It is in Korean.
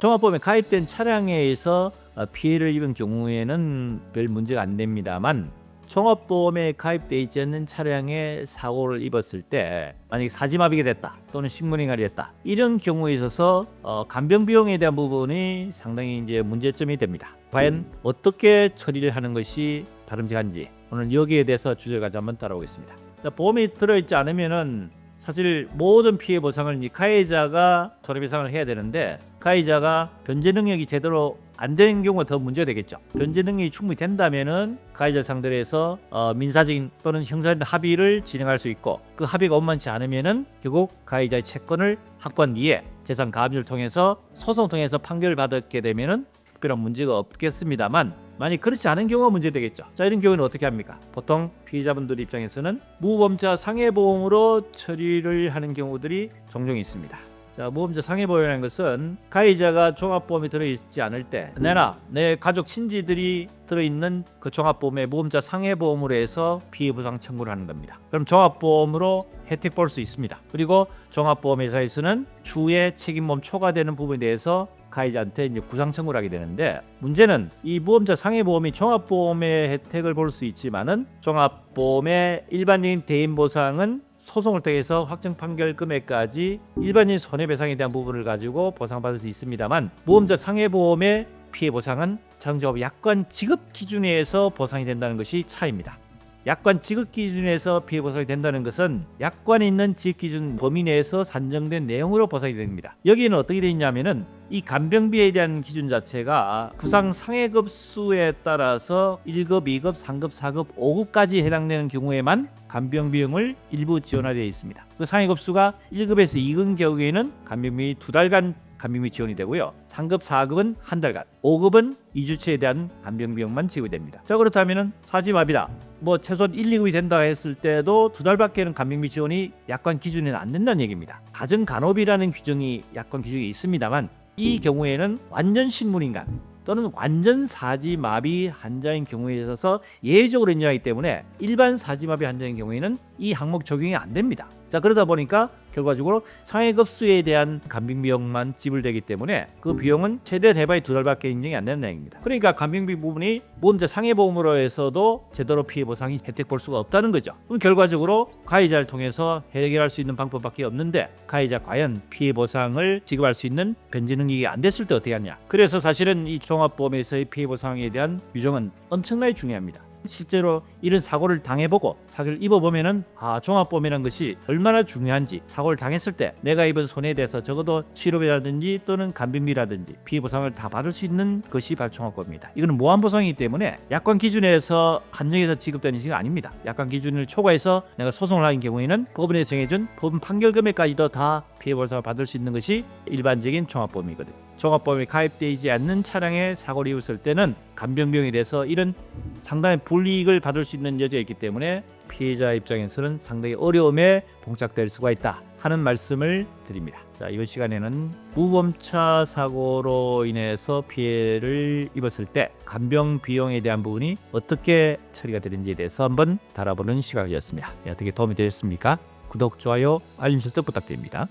종합보험에 가입된 차량에 의해서 피해를 입은 경우에는 별 문제가 안 됩니다만, 종합보험에 가입되어 있지 않는 차량에 사고를 입었을 때 만약에 사지마비가 됐다 또는 식문행활이 됐다, 이런 경우에 있어서 간병 비용에 대한 부분이 상당히 이제 문제점이 됩니다. 과연 어떻게 처리를 하는 것이 바람직한지 오늘 여기에 대해서 주제를 가지고 한번 따라오겠습니다. 보험이 들어있지 않으면은 사실 모든 피해 보상을 이 가해자가 손해배상을 해야 되는데, 가해자가 변제 능력이 제대로 안 되는 경우가 더 문제가 되겠죠. 변제 능력이 충분히 된다면은 가해자 상대로 해서 민사적인 또는 형사적인 합의를 진행할 수 있고, 그 합의가 원만치 않으면은 결국 가해자의 채권을 확보한 뒤에 재산 가압류를 통해서 소송을 통해서 판결을 받게 되면은 특별한 문제가 없겠습니다만, 만약 그렇지 않은 경우가 문제되겠죠. 자, 이런 경우는 어떻게 합니까? 보통 피해자분들 입장에서는 무보험자 상해보험으로 처리를 하는 경우들이 종종 있습니다. 자, 무보험자 상해보험이라는 것은 가해자가 종합보험에 들어있지 않을 때 내나 내 가족 친지들이 들어있는 그 종합보험에 무보험자 상해보험으로 해서 피해보상 청구를 하는 겁니다. 그럼 종합보험으로 혜택 볼 수 있습니다. 그리고 종합보험회사에서는 추후에 책임보험 초과되는 부분에 대해서 가해자한테 이제 구상 청구를 하게 되는데, 문제는 이 무보험자 상해보험이 종합보험의 혜택을 볼 수 있지만은 종합보험의 일반적인 대인 보상은 소송을 통해서 확정 판결 금액까지 일반인 손해배상에 대한 부분을 가지고 보상받을 수 있습니다만, 무보험자 상해보험의 피해 보상은 자동차법 약관 지급 기준에 의해서 보상이 된다는 것이 차이입니다. 약관 지급 기준에서 피해 보상이 된다는 것은 약관에 있는 지급 기준 범위 내에서 산정된 내용으로 보상이 됩니다. 여기는 어떻게 되어 있냐면은 이 간병비에 대한 기준 자체가 부상 상해급 수에 따라서 1급, 2급, 3급, 4급, 5급까지 해당되는 경우에만 간병비용을 일부 지원하되어 있습니다. 그 상해급 수가 1급에서 2급 경우에는 간병비 2달간 간병비 지원이 되고요. 3급, 4급은 한 달간, 5급은 2주치에 대한 간병비용만 지급이 됩니다. 자, 그렇다면은 사지마비다, 최소한 1, 2급이 된다 했을 때도 2달밖에는 간병비 지원이 약관 기준에는 안 된다는 얘기입니다. 가정간호비라는 규정이 약관 규정이 있습니다만, 이 경우에는 완전 식물인간 또는 완전 사지마비 환자인 경우에 있어서 예외적으로 인정하기 때문에 일반 사지마비 환자인 경우에는 이 항목 적용이 안 됩니다. 자, 그러다 보니까 결과적으로 상해급 수에 대한 간병비용만 지불되기 때문에 그 비용은 최대 대바이 2달밖에 인정이 안 된다는 얘기입니다. 그러니까 간병비 부분이 무보험자 상해보험으로 해서도 제대로 피해 보상이 혜택 볼 수가 없다는 거죠. 그럼 결과적으로 가해자를 통해서 해결할 수 있는 방법밖에 없는데, 가해자 과연 피해 보상을 지급할 수 있는 변제 능력이 안 됐을 때 어떻게 하냐. 그래서 사실은 이 종합보험에서의 피해 보상에 대한 규정은 엄청나게 중요합니다. 실제로 이런 사고를 당해보고 사고를 입어보면은 종합보험이라는 것이 얼마나 중요한지, 사고를 당했을 때 내가 입은 손해에 대해서 적어도 치료비라든지 또는 간병비라든지 피해 보상을 다 받을 수 있는 것이 바로 종합보험입니다. 이거는 무한보상이기 때문에 약관 기준에서 한정해서 지급되는 것이 아닙니다. 약관 기준을 초과해서 내가 소송을 하는 경우에는 법원에서 정해준 법원 판결 금액까지도 다 피해 보상을 받을 수 있는 것이 일반적인 종합보험이거든요. 종합보험에 가입되지 않는 차량에 사고를 입었을 때는 간병비용에 대해서 이런 상당히 불이익을 받을 수 있는 여지가 있기 때문에 피해자 입장에서는 상당히 어려움에 봉착될 수가 있다 하는 말씀을 드립니다. 자, 이번 시간에는 무보험차 사고로 인해서 피해를 입었을 때 간병 비용에 대한 부분이 어떻게 처리가 되는지에 대해서 한번 달아보는 시간이었습니다. 어떻게 도움이 되셨습니까? 구독, 좋아요, 알림 설정 부탁드립니다.